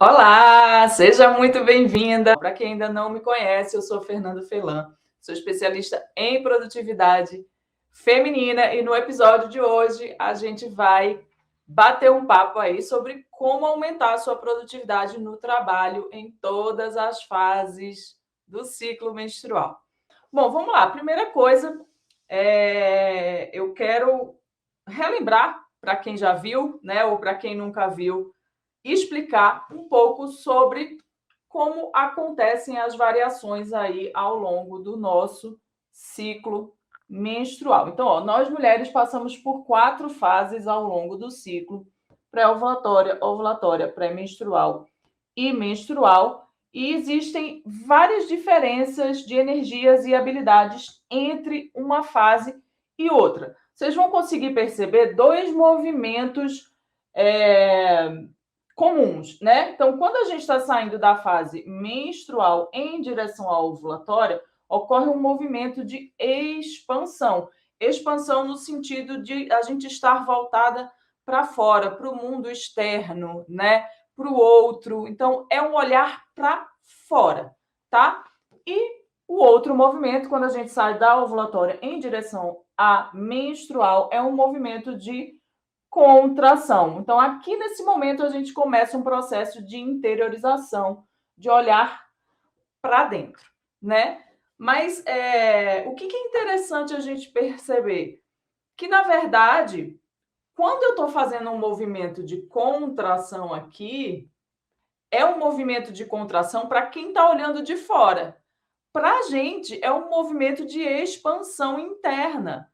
Olá, seja muito bem-vinda. Para quem ainda não me conhece, eu sou Fernanda Felan, sou especialista em produtividade feminina e no episódio de hoje a gente vai bater um papo aí sobre como aumentar a sua produtividade no trabalho em todas as fases do ciclo menstrual. Bom, vamos lá. Primeira coisa, eu quero relembrar para quem já viu, né, ou para quem nunca viu, explicar um pouco sobre como acontecem as variações aí ao longo do nosso ciclo menstrual. Então, nós mulheres passamos por 4 fases ao longo do ciclo: pré-ovulatória, ovulatória, pré-menstrual e menstrual, e existem várias diferenças de energias e habilidades entre uma fase e outra. Vocês vão conseguir perceber 2 movimentos comuns, né? Então, quando a gente está saindo da fase menstrual em direção à ovulatória, ocorre um movimento de expansão. Expansão no sentido de a gente estar voltada para fora, para o mundo externo, né? Para o outro. Então, é um olhar para fora, tá? E o outro movimento, quando a gente sai da ovulatória em direção à menstrual, é um movimento de contração. Então, aqui nesse momento, a gente começa um processo de interiorização, de olhar para dentro, né? Mas o que é interessante a gente perceber? Que, na verdade, quando eu estou fazendo um movimento de contração aqui, é um movimento de contração para quem está olhando de fora. Para a gente, é um movimento de expansão interna.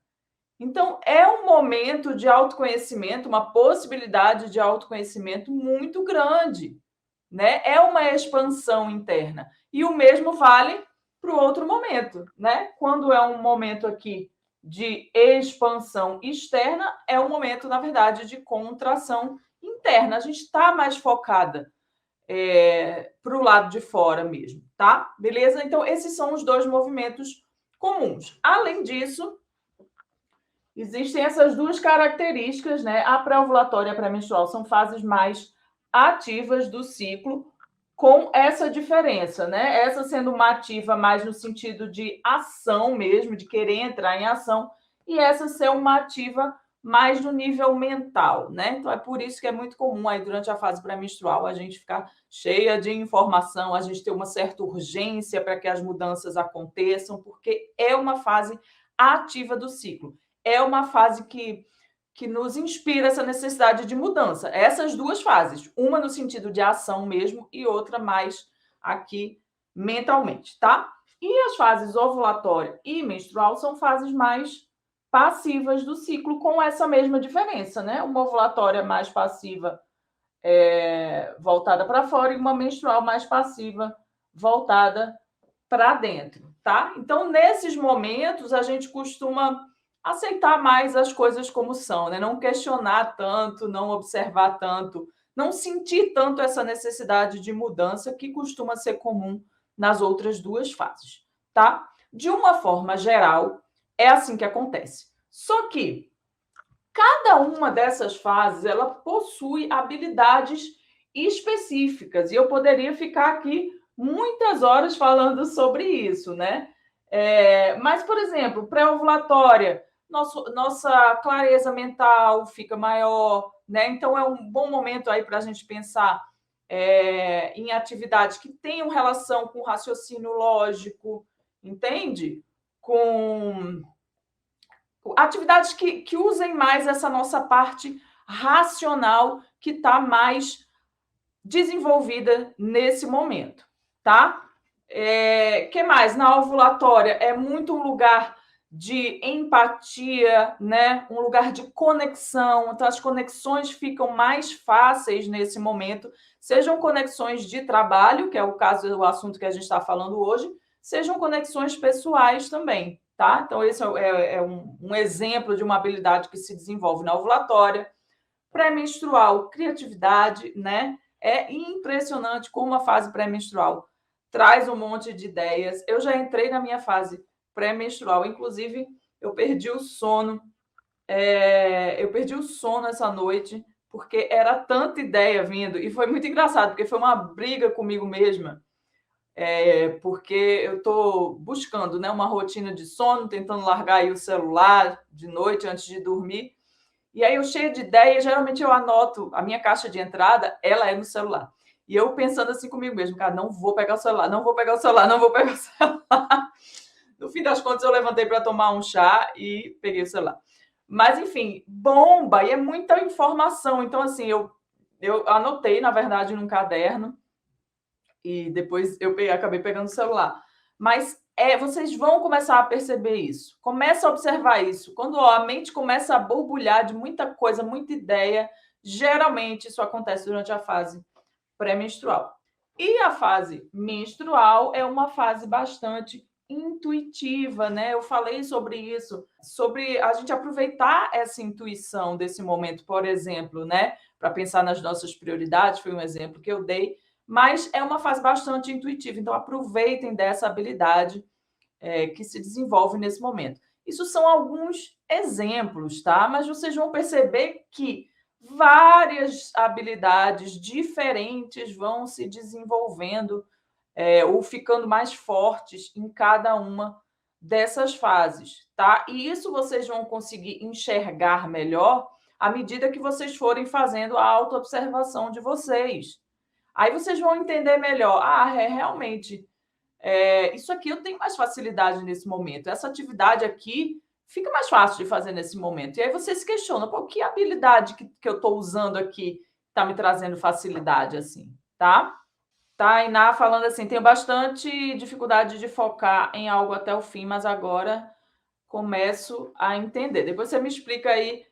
Então, é um momento de autoconhecimento, uma possibilidade de autoconhecimento muito grande, né? É uma expansão interna. E o mesmo vale para o outro momento, né? Quando é um momento aqui de expansão externa, é um momento, na verdade, de contração interna. A gente está mais focada para o lado de fora mesmo, tá? Beleza? Então, esses são os 2 movimentos comuns. Além disso, existem essas 2 características, né? A pré-ovulatória e a pré-menstrual são fases mais ativas do ciclo, com essa diferença, né? Essa sendo uma ativa mais no sentido de ação mesmo, de querer entrar em ação, e essa ser uma ativa mais no nível mental, né? Então é por isso que é muito comum aí durante a fase pré-menstrual a gente ficar cheia de informação, a gente ter uma certa urgência para que as mudanças aconteçam, porque é uma fase ativa do ciclo. É uma fase que nos inspira essa necessidade de mudança. Essas 2 fases, uma no sentido de ação mesmo e outra mais aqui mentalmente, tá? E as fases ovulatória e menstrual são fases mais passivas do ciclo, com essa mesma diferença, né? Uma ovulatória mais passiva voltada para fora e uma menstrual mais passiva voltada para dentro, tá? Então, nesses momentos, a gente costuma aceitar mais as coisas como são, né? Não questionar tanto, não observar tanto, não sentir tanto essa necessidade de mudança que costuma ser comum nas outras 2 fases, tá? De uma forma geral, é assim que acontece. Só que cada uma dessas fases, ela possui habilidades específicas, e eu poderia ficar aqui muitas horas falando sobre isso, né? Mas, por exemplo, pré-ovulatória, nossa clareza mental fica maior, né? Então, é um bom momento aí para a gente pensar em atividades que tenham relação com raciocínio lógico, entende? Com atividades que usem mais essa nossa parte racional que está mais desenvolvida nesse momento, tá? Que mais? Na ovulatória é muito um lugar de empatia, né? Um lugar de conexão. Então, as conexões ficam mais fáceis nesse momento, sejam conexões de trabalho, que é o caso do assunto que a gente está falando hoje, sejam conexões pessoais também, tá? Então, esse é um exemplo de uma habilidade que se desenvolve na ovulatória. Pré-menstrual, criatividade, né? É impressionante como a fase pré-menstrual traz um monte de ideias. Eu já entrei na minha fase pré-menstrual, inclusive eu perdi o sono essa noite, porque era tanta ideia vindo, e foi muito engraçado, porque foi uma briga comigo mesma, porque eu estou buscando, né, uma rotina de sono, tentando largar aí o celular de noite antes de dormir, e aí eu cheia de ideia, geralmente eu anoto, a minha caixa de entrada, ela é no celular. E eu pensando assim comigo mesmo, cara, não vou pegar o celular, não vou pegar o celular, não vou pegar o celular. No fim das contas, eu levantei para tomar um chá e peguei o celular. Mas, enfim, bomba, e é muita informação. Então, assim, eu anotei, na verdade, num caderno, e depois eu acabei pegando o celular. Mas vocês vão começar a perceber isso. Começa a observar isso. Quando a mente começa a borbulhar de muita coisa, muita ideia, geralmente isso acontece durante a fase pré-menstrual. E a fase menstrual é uma fase bastante intuitiva, né? Eu falei sobre isso, sobre a gente aproveitar essa intuição desse momento, por exemplo, né? Para pensar nas nossas prioridades, foi um exemplo que eu dei, mas é uma fase bastante intuitiva, então aproveitem dessa habilidade que se desenvolve nesse momento. Isso são alguns exemplos, tá? Mas vocês vão perceber que várias habilidades diferentes vão se desenvolvendo ou ficando mais fortes em cada uma dessas fases, tá? E isso vocês vão conseguir enxergar melhor à medida que vocês forem fazendo a autoobservação de vocês. Aí vocês vão entender melhor, realmente, isso aqui eu tenho mais facilidade nesse momento, essa atividade aqui fica mais fácil de fazer nesse momento. E aí você se questiona, pô, que habilidade que eu estou usando aqui está me trazendo facilidade assim, tá? Tainá falando assim, tenho bastante dificuldade de focar em algo até o fim, mas agora começo a entender. Depois você me explica aí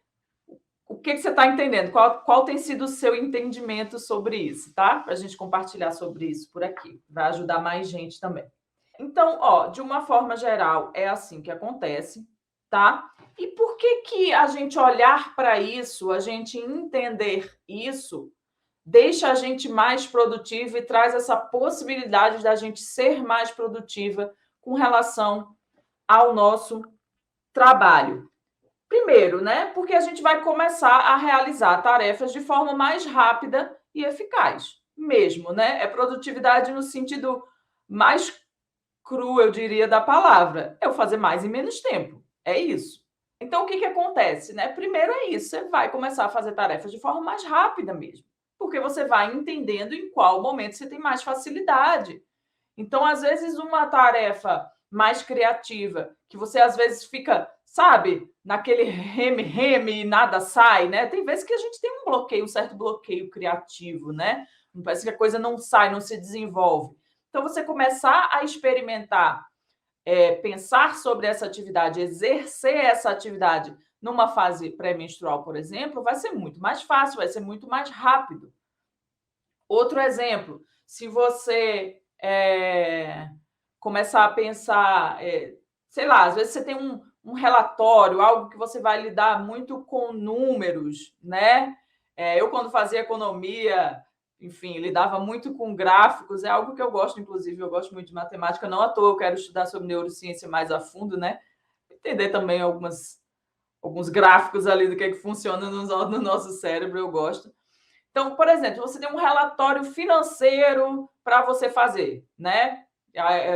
o que você está entendendo, qual tem sido o seu entendimento sobre isso, tá? Para a gente compartilhar sobre isso por aqui, vai ajudar mais gente também. Então, ó, de uma forma geral, é assim que acontece, tá? E por que a gente olhar para isso, a gente entender isso, deixa a gente mais produtiva e traz essa possibilidade da gente ser mais produtiva com relação ao nosso trabalho? Primeiro, né? Porque a gente vai começar a realizar tarefas de forma mais rápida e eficaz, mesmo, né? É produtividade no sentido mais cru, eu diria, da palavra. É o fazer mais em menos tempo. É isso. Então, o que acontece, né? Primeiro é isso, você vai começar a fazer tarefas de forma mais rápida mesmo, porque você vai entendendo em qual momento você tem mais facilidade. Então, às vezes, uma tarefa mais criativa, que você às vezes fica, sabe, naquele reme-reme e nada sai, né? Tem vezes que a gente tem um bloqueio, um certo bloqueio criativo, né? Parece que a coisa não sai, não se desenvolve. Então, você começar a experimentar, pensar sobre essa atividade, exercer essa atividade numa fase pré-menstrual, por exemplo, vai ser muito mais fácil, vai ser muito mais rápido. Outro exemplo, se você começar a pensar, sei lá, às vezes você tem um relatório, algo que você vai lidar muito com números, né? Eu, quando fazia economia, enfim, lidava muito com gráficos, é algo que eu gosto, inclusive, eu gosto muito de matemática, não à toa eu quero estudar sobre neurociência mais a fundo, né? Entender também alguns gráficos ali do que funciona no nosso cérebro, eu gosto. Então, por exemplo, você tem um relatório financeiro para você fazer, né?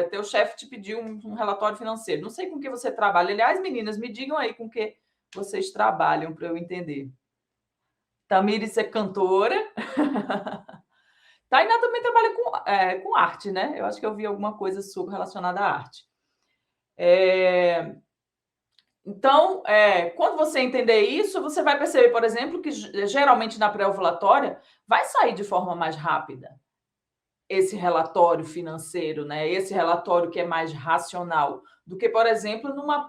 Teu chefe te pediu um relatório financeiro. Não sei com que você trabalha. Aliás, meninas, me digam aí com que vocês trabalham para eu entender. Tamires é cantora. Tainá também trabalha com arte, né? Eu acho que eu vi alguma coisa sua relacionada à arte. Então, quando você entender isso, você vai perceber, por exemplo, que geralmente na pré-ovulatória vai sair de forma mais rápida esse relatório financeiro, né? Esse relatório que é mais racional, do que, por exemplo, numa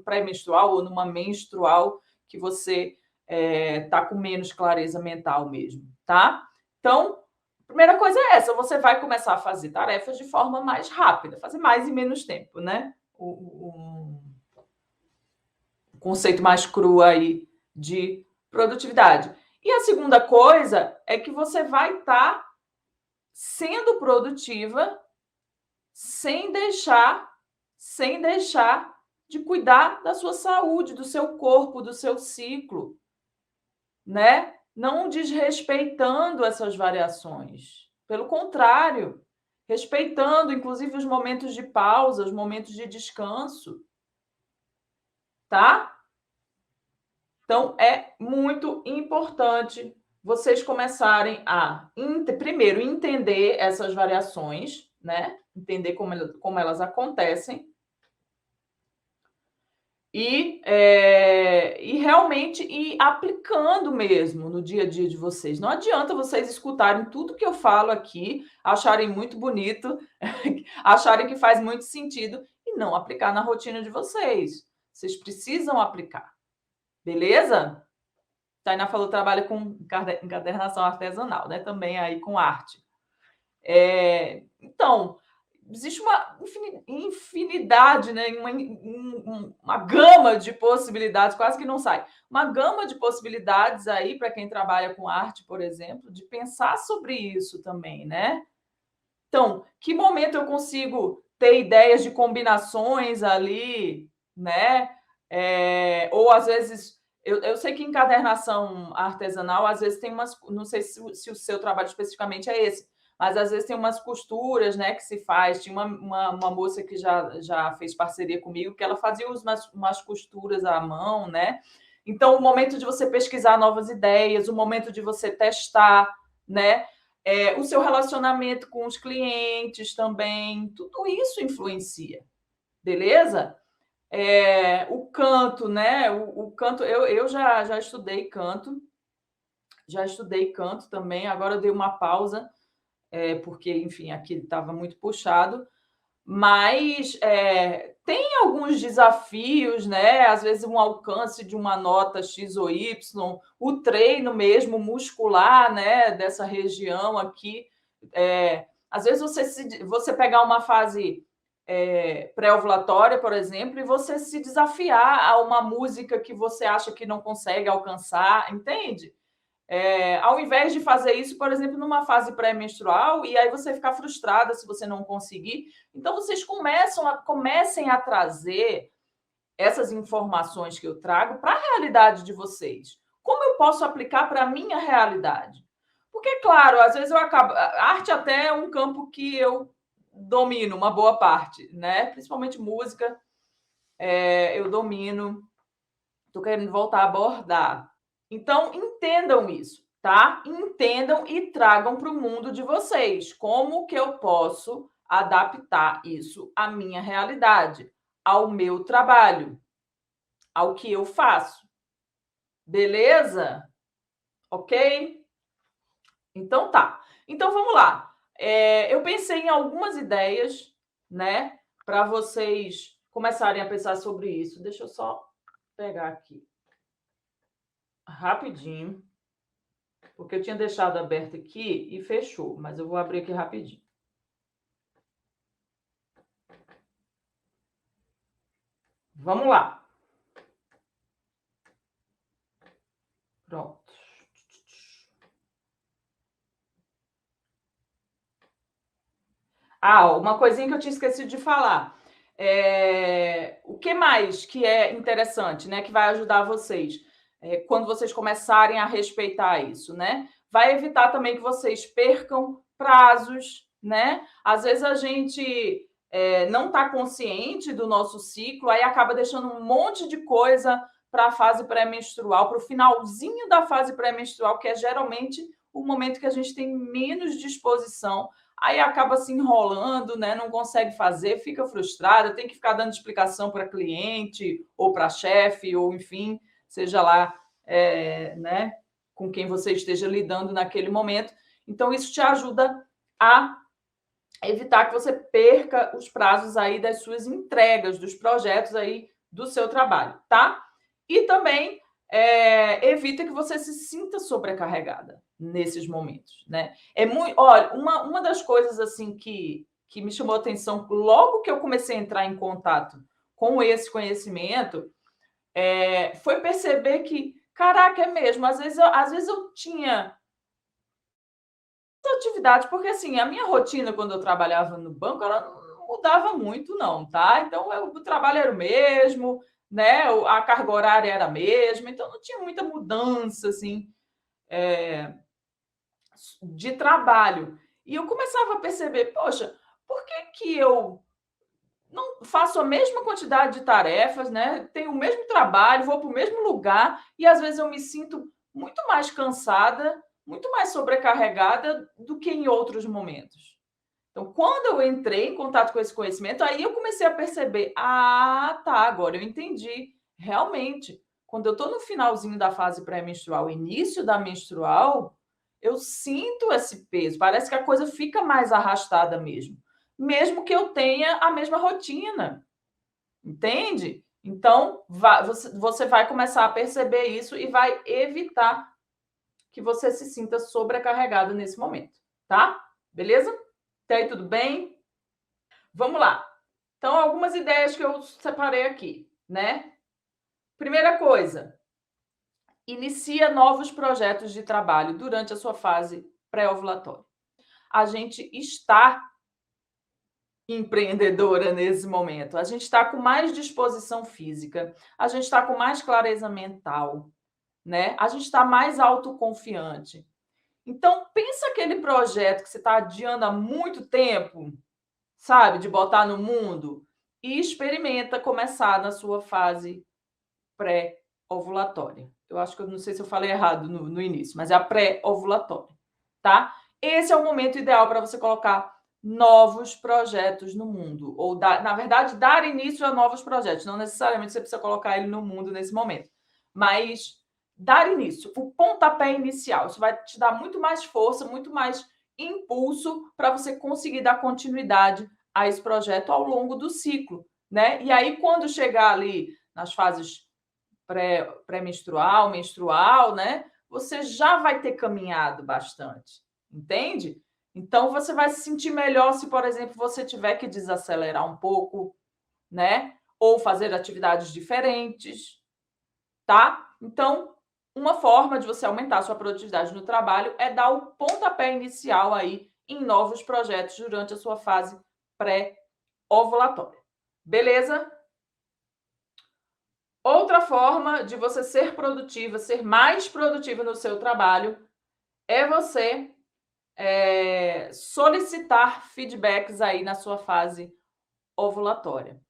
pré-menstrual ou numa menstrual que você está com menos clareza mental mesmo, tá? Então, a primeira coisa é essa, você vai começar a fazer tarefas de forma mais rápida, fazer mais em menos tempo, né? O conceito mais cru aí de produtividade. E a segunda coisa é que você vai estar sendo produtiva sem deixar de cuidar da sua saúde, do seu corpo, do seu ciclo, né? não desrespeitando essas variações. Pelo contrário, respeitando, inclusive, os momentos de pausa, os momentos de descanso, tá? Então, é muito importante vocês começarem a, primeiro, entender essas variações, né? Entender como elas acontecem. E realmente ir aplicando mesmo no dia a dia de vocês. Não adianta vocês escutarem tudo que eu falo aqui, acharem muito bonito, acharem que faz muito sentido e não aplicar na rotina de vocês. Vocês precisam aplicar, beleza? Tainá falou trabalha com encadernação artesanal, né? Também aí com arte. Então, existe uma infinidade, né? Uma gama de possibilidades, quase que não sai. Uma gama de possibilidades aí para quem trabalha com arte, por exemplo, de pensar sobre isso também, né? Então, que momento eu consigo ter ideias de combinações ali, né? Ou às vezes, eu sei que encadernação artesanal, às vezes tem umas, não sei se o seu trabalho especificamente é esse, mas às vezes tem umas costuras, né, que se faz. Tinha uma moça que já fez parceria comigo, que ela fazia umas costuras à mão, né? Então, o momento de você pesquisar novas ideias, o momento de você testar, né? O seu relacionamento com os clientes também, tudo isso influencia, beleza? O canto, né? O canto, eu já estudei canto, também, agora eu dei uma pausa, porque, enfim, aqui estava muito puxado, mas tem alguns desafios, né? Às vezes um alcance de uma nota X ou Y, o treino mesmo muscular, né? Dessa região aqui. Às vezes você pegar uma fase pré-ovulatória, por exemplo, e você se desafiar a uma música que você acha que não consegue alcançar, entende? Ao invés de fazer isso, por exemplo, numa fase pré-menstrual, e aí você ficar frustrada se você não conseguir. Então, vocês comecem a trazer essas informações que eu trago para a realidade de vocês. Como eu posso aplicar para a minha realidade? Porque, claro, às vezes eu acabo... A arte até é um campo que eu domino uma boa parte, né? Principalmente música, eu domino. Estou querendo voltar a abordar. Então, entendam isso, tá? Entendam e tragam para o mundo de vocês. Como que eu posso adaptar isso à minha realidade, ao meu trabalho, ao que eu faço? Beleza? Ok? Então tá. Então vamos lá. Eu pensei em algumas ideias, né, para vocês começarem a pensar sobre isso. Deixa eu só pegar aqui rapidinho, porque eu tinha deixado aberto aqui e fechou, mas eu vou abrir aqui rapidinho. Vamos lá. Pronto. Uma coisinha que eu tinha esquecido de falar. O que mais que é interessante, né, que vai ajudar vocês quando vocês começarem a respeitar isso, né? Vai evitar também que vocês percam prazos, né? Às vezes a gente não está consciente do nosso ciclo, aí acaba deixando um monte de coisa para a fase pré-menstrual, para o finalzinho da fase pré-menstrual, que é geralmente o momento que a gente tem menos disposição. Aí acaba se enrolando, né? Não consegue fazer, fica frustrada, tem que ficar dando explicação para cliente ou para chefe, ou enfim, seja lá, né, com quem você esteja lidando naquele momento. Então, isso te ajuda a evitar que você perca os prazos aí das suas entregas, dos projetos aí do seu trabalho, tá? E também evita que você se sinta sobrecarregada nesses momentos, né? Olha, uma das coisas assim que me chamou a atenção logo que eu comecei a entrar em contato com esse conhecimento foi perceber que, caraca, é mesmo, às vezes eu tinha atividade, porque assim, a minha rotina quando eu trabalhava no banco, ela não mudava muito, não, tá? Então, o trabalho era o mesmo, né? A carga horária era a mesma, então não tinha muita mudança, assim. de trabalho. E eu começava a perceber, poxa, por que eu não faço a mesma quantidade de tarefas, né? Tenho o mesmo trabalho, vou para o mesmo lugar e às vezes eu me sinto muito mais cansada, muito mais sobrecarregada do que em outros momentos. Então, quando eu entrei em contato com esse conhecimento, aí eu comecei a perceber: ah, tá, agora eu entendi. Realmente, quando eu estou no finalzinho da fase pré-menstrual, início da menstrual, eu sinto esse peso. Parece que a coisa fica mais arrastada mesmo que eu tenha a mesma rotina, entende? Então, você vai começar a perceber isso e vai evitar que você se sinta sobrecarregado nesse momento, tá? Beleza? Até aí tudo bem? Vamos lá. Então, algumas ideias que eu separei aqui, né? Primeira coisa, inicia novos projetos de trabalho durante a sua fase pré-ovulatória. A gente está empreendedora nesse momento. A gente está com mais disposição física, a gente está com mais clareza mental, né? A gente está mais autoconfiante. Então, pensa aquele projeto que você está adiando há muito tempo, sabe, de botar no mundo, e experimenta começar na sua fase pré-ovulatória. Eu acho que eu não sei se eu falei errado no início, mas é a pré-ovulatória, tá? Esse é o momento ideal para você colocar novos projetos no mundo, ou na verdade, dar início a novos projetos. Não necessariamente você precisa colocar ele no mundo nesse momento, mas dar início, o pontapé inicial. Isso vai te dar muito mais força, muito mais impulso para você conseguir dar continuidade a esse projeto ao longo do ciclo, né? E aí, quando chegar ali nas fases pré-menstrual, menstrual, né? Você já vai ter caminhado bastante, entende? Então, você vai se sentir melhor se, por exemplo, você tiver que desacelerar um pouco, né? Ou fazer atividades diferentes, tá? Então, uma forma de você aumentar a sua produtividade no trabalho é dar o pontapé inicial aí em novos projetos durante a sua fase pré-ovulatória. Beleza? Outra forma de você ser produtiva, ser mais produtiva no seu trabalho, é você solicitar feedbacks aí na sua fase ovulatória.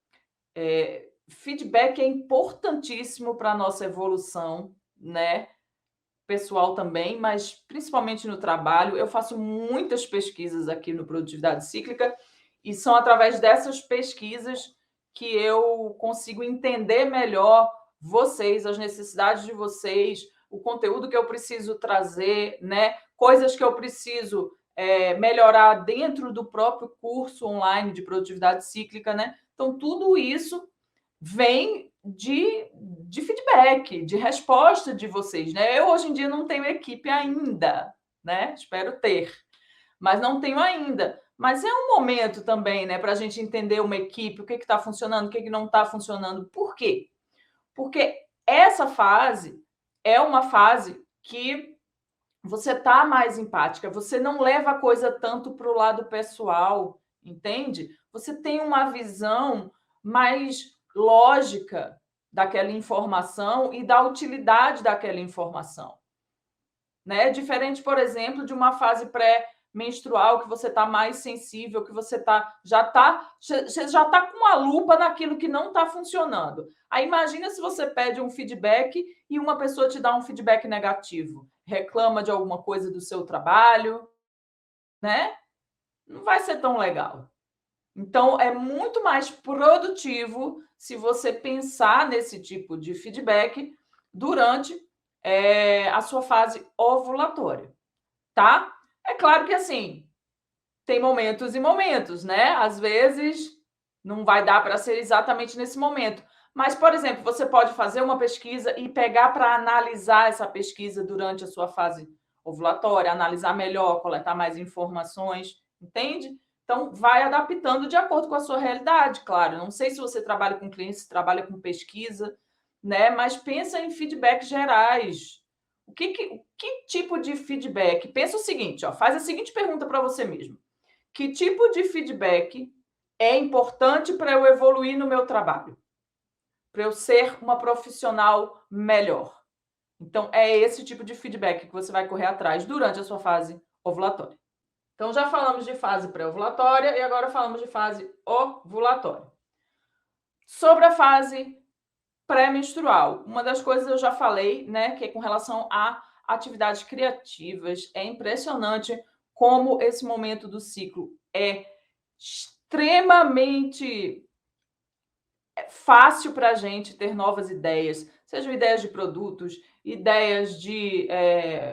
Feedback é importantíssimo para a nossa evolução, né? Pessoal também, mas principalmente no trabalho. Eu faço muitas pesquisas aqui no Produtividade Cíclica e são através dessas pesquisas que eu consigo entender melhor vocês, as necessidades de vocês, o conteúdo que eu preciso trazer, né? Coisas que eu preciso melhorar dentro do próprio curso online de Produtividade Cíclica, né? Então, tudo isso vem de feedback, de resposta de vocês, né? Eu hoje em dia não tenho equipe ainda, né? Espero ter, mas não tenho ainda. Mas é um momento também, né, para a gente entender uma equipe, o que está funcionando, o que não está funcionando. Por quê? Porque essa fase é uma fase que você está mais empática, você não leva a coisa tanto para o lado pessoal, entende? Você tem uma visão mais lógica daquela informação e da utilidade daquela informação, né? Diferente, por exemplo, de uma fase pré-menstrual que você está mais sensível, que você já está com a lupa naquilo que não está funcionando. Aí imagina se você pede um feedback e uma pessoa te dá um feedback negativo, reclama de alguma coisa do seu trabalho, né? Não vai ser tão legal. Então, é muito mais produtivo se você pensar nesse tipo de feedback durante a sua fase ovulatória, tá? É claro que, assim, tem momentos e momentos, né? Às vezes, não vai dar para ser exatamente nesse momento. Mas, por exemplo, você pode fazer uma pesquisa e pegar para analisar essa pesquisa durante a sua fase ovulatória, analisar melhor, coletar mais informações, entende? Então, vai adaptando de acordo com a sua realidade, claro. Não sei se você trabalha com clientes, se trabalha com pesquisa, né? Mas pensa em feedbacks gerais. Que tipo de feedback? Pensa o seguinte, ó, faz a seguinte pergunta para você mesmo. Que tipo de feedback é importante para eu evoluir no meu trabalho? Para eu ser uma profissional melhor? Então, é esse tipo de feedback que você vai correr atrás durante a sua fase ovulatória. Então, já falamos de fase pré-ovulatória e agora falamos de fase ovulatória. Sobre a fase pré-menstrual, uma das coisas eu já falei, né, que é com relação a atividades criativas. É impressionante como esse momento do ciclo é extremamente fácil para a gente ter novas ideias, sejam ideias de produtos, ideias de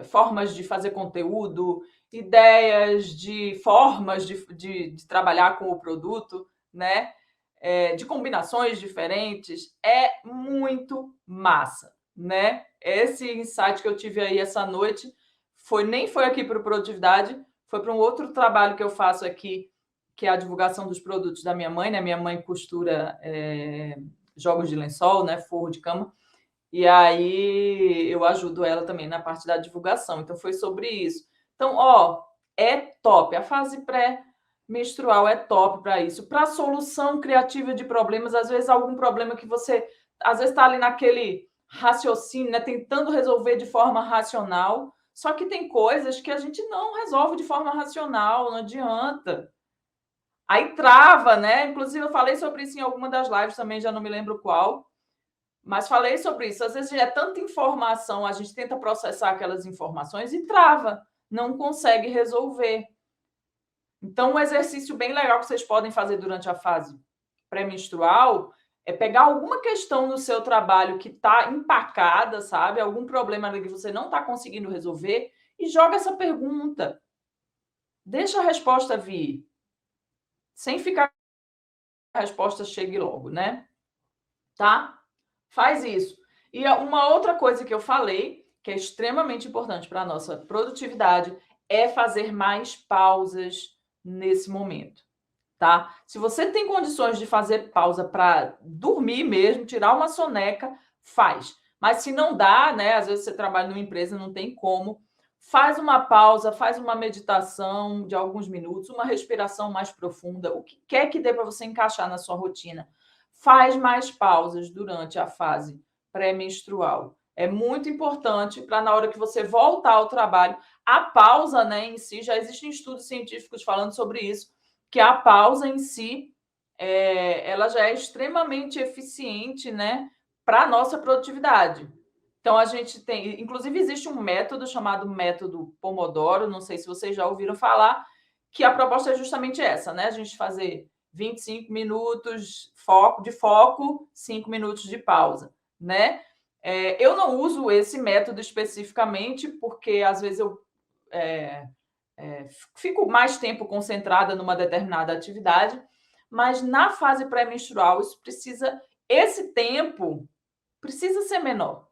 formas de fazer conteúdo, ideias de formas de trabalhar com o produto, né? De combinações diferentes. É muito massa, né? Esse insight que eu tive aí essa noite nem foi aqui para o Produtividade, foi para um outro trabalho que eu faço aqui, que é a divulgação dos produtos da minha mãe, né? Minha mãe costura jogos de lençol, né? Forro de cama. E aí eu ajudo ela também na parte da divulgação. Então foi sobre isso. Então, é top. A fase pré-menstrual é top para isso. Para solução criativa de problemas, às vezes algum problema que você às vezes está ali naquele raciocínio, né? Tentando resolver de forma racional. Só que tem coisas que a gente não resolve de forma racional, não adianta. Aí trava, né? Inclusive, eu falei sobre isso em alguma das lives também, já não me lembro qual, mas falei sobre isso. Às vezes é tanta informação, a gente tenta processar aquelas informações e trava, não consegue resolver. Então, um exercício bem legal que vocês podem fazer durante a fase pré-menstrual é pegar alguma questão no seu trabalho que está empacada, sabe? Algum problema ali que você não está conseguindo resolver e joga essa pergunta. Deixa a resposta vir, sem ficar a resposta chegue logo, né? Tá? Faz isso. E uma outra coisa que eu falei, que é extremamente importante para a nossa produtividade, é fazer mais pausas nesse momento, tá? Se você tem condições de fazer pausa para dormir mesmo, tirar uma soneca, faz. Mas se não dá, né? Às vezes você trabalha numa empresa, não tem como. Faz uma pausa, faz uma meditação de alguns minutos, uma respiração mais profunda, o que quer que dê para você encaixar na sua rotina. Faz mais pausas durante a fase pré-menstrual. É muito importante para na hora que você voltar ao trabalho, a pausa, né, em si, já existem estudos científicos falando sobre isso, que a pausa em si, ela já é extremamente eficiente, né, para a nossa produtividade. Então, a gente tem... Inclusive, existe um método chamado método Pomodoro, não sei se vocês já ouviram falar, que a proposta é justamente essa, né? A gente fazer 25 minutos de foco, 5 minutos de pausa, né? Eu não uso esse método especificamente, porque às vezes eu fico mais tempo concentrada numa determinada atividade, mas na fase pré-menstrual, esse tempo precisa ser menor,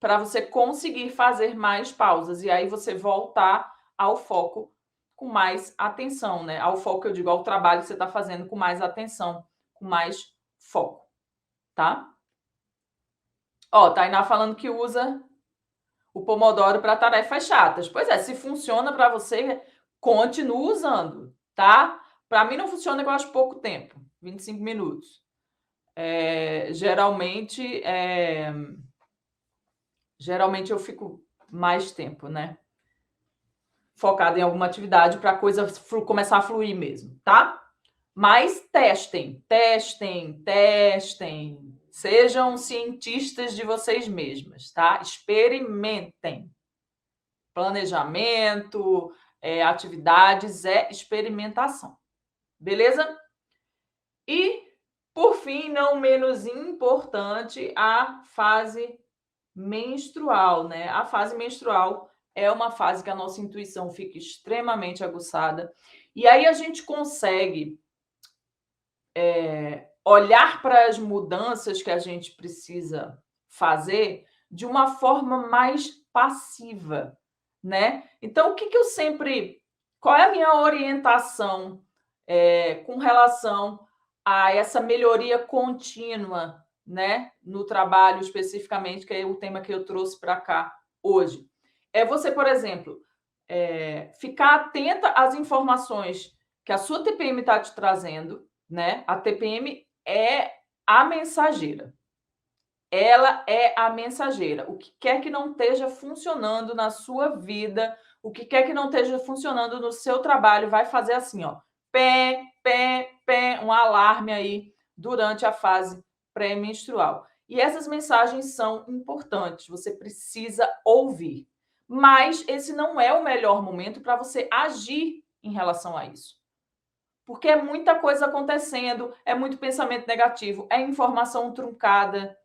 para você conseguir fazer mais pausas e aí você voltar ao foco com mais atenção, né? Ao foco, eu digo, ao trabalho que você está fazendo com mais atenção, com mais foco, tá? Tainá falando que usa o Pomodoro para tarefas chatas. Pois é, se funciona para você, continue usando, tá? Para mim não funciona, que eu acho pouco tempo, 25 minutos. Geralmente eu fico mais tempo, né? Focada em alguma atividade para a coisa começar a fluir mesmo, tá? Mas testem. Sejam cientistas de vocês mesmas, tá? Experimentem. Planejamento, atividades, experimentação. Beleza? E, por fim, não menos importante, a fase menstrual, né? A fase menstrual é uma fase que a nossa intuição fica extremamente aguçada. E aí a gente consegue olhar para as mudanças que a gente precisa fazer de uma forma mais passiva, né? Então, qual é a minha orientação com relação a essa melhoria contínua, né, no trabalho especificamente, que é o tema que eu trouxe para cá hoje? É você, por exemplo, ficar atenta às informações que a sua TPM está te trazendo, né? A TPM é a mensageira. Ela é a mensageira. O que quer que não esteja funcionando na sua vida, o que quer que não esteja funcionando no seu trabalho, vai fazer assim, ó, pé, pé, pé, um alarme aí durante a fase pré-menstrual. E essas mensagens são importantes, você precisa ouvir. Mas esse não é o melhor momento para você agir em relação a isso. Porque é muita coisa acontecendo, é muito pensamento negativo, é informação truncada,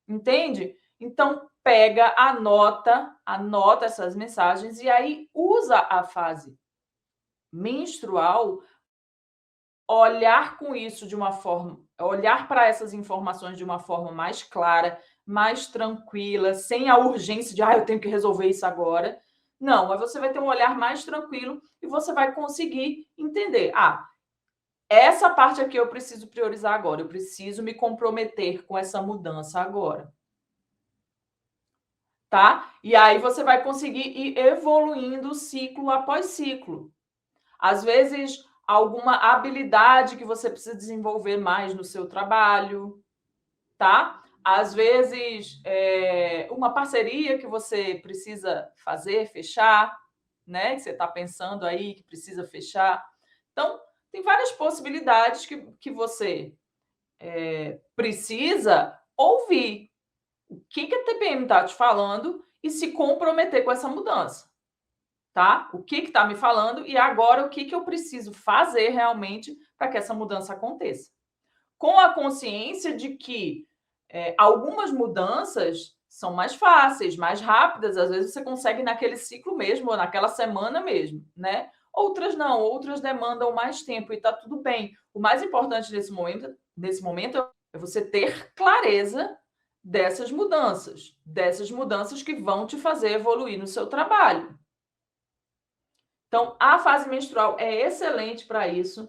entende? Então, pega, anota essas mensagens e aí usa a fase menstrual, olhar com isso de uma forma, olhar para essas informações de uma forma mais clara, mais tranquila, sem a urgência de, eu tenho que resolver isso agora. Não, mas você vai ter um olhar mais tranquilo e você vai conseguir entender. Essa parte aqui eu preciso priorizar agora, eu preciso me comprometer com essa mudança agora. Tá? E aí você vai conseguir ir evoluindo ciclo após ciclo. Às vezes, alguma habilidade que você precisa desenvolver mais no seu trabalho, tá? Às vezes, uma parceria que você precisa fazer, fechar, né? Que você está pensando aí que precisa fechar. Então, tem várias possibilidades que você precisa ouvir o que a TPM está te falando e se comprometer com essa mudança, tá? O que está me falando e agora o que eu preciso fazer realmente para que essa mudança aconteça. Com a consciência de que algumas mudanças são mais fáceis, mais rápidas, às vezes você consegue naquele ciclo mesmo, ou naquela semana mesmo, né? Outras não, outras demandam mais tempo e está tudo bem. O mais importante nesse momento é você ter clareza dessas mudanças que vão te fazer evoluir no seu trabalho. Então, a fase menstrual é excelente para isso,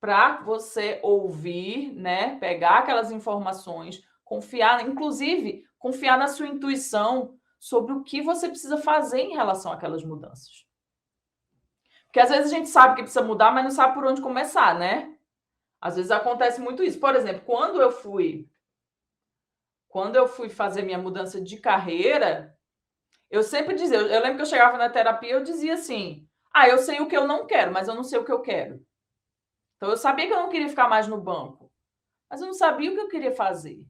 para você ouvir, né? Pegar aquelas informações, confiar, inclusive, confiar na sua intuição sobre o que você precisa fazer em relação àquelas mudanças. Porque às vezes a gente sabe que precisa mudar, mas não sabe por onde começar, né? Às vezes acontece muito isso. Por exemplo, quando eu fui fazer minha mudança de carreira, eu sempre dizia, eu lembro que eu chegava na terapia, eu dizia assim: eu sei o que eu não quero, mas eu não sei o que eu quero. Então eu sabia que eu não queria ficar mais no banco, mas eu não sabia o que eu queria fazer,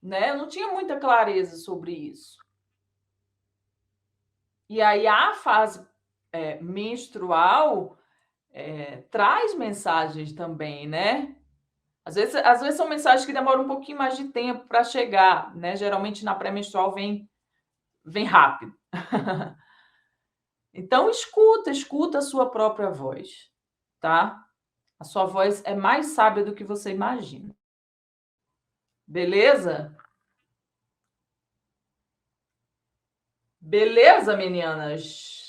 né? Eu não tinha muita clareza sobre isso. E aí a fase menstrual traz mensagens também, né? Às vezes são mensagens que demoram um pouquinho mais de tempo para chegar, né? Geralmente na pré-menstrual vem rápido. Então escuta a sua própria voz, tá? A sua voz é mais sábia do que você imagina. Beleza? Beleza, meninas?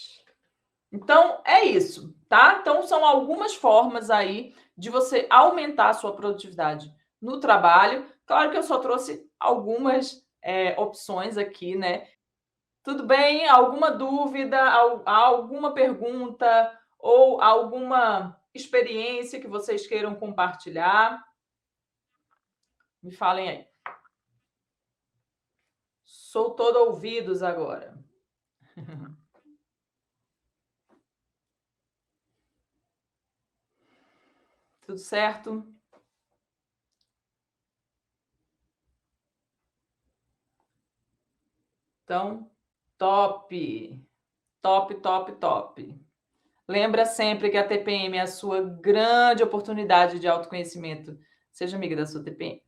Então é isso, tá? Então são algumas formas aí de você aumentar a sua produtividade no trabalho. Claro que eu só trouxe algumas opções aqui, né? Tudo bem? Alguma dúvida, alguma pergunta ou alguma experiência que vocês queiram compartilhar? Me falem aí. Sou todo ouvidos agora. Tudo certo? Então, top. Top, top, top. Lembra sempre que a TPM é a sua grande oportunidade de autoconhecimento. Seja amiga da sua TPM.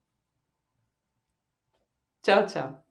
Tchau, tchau.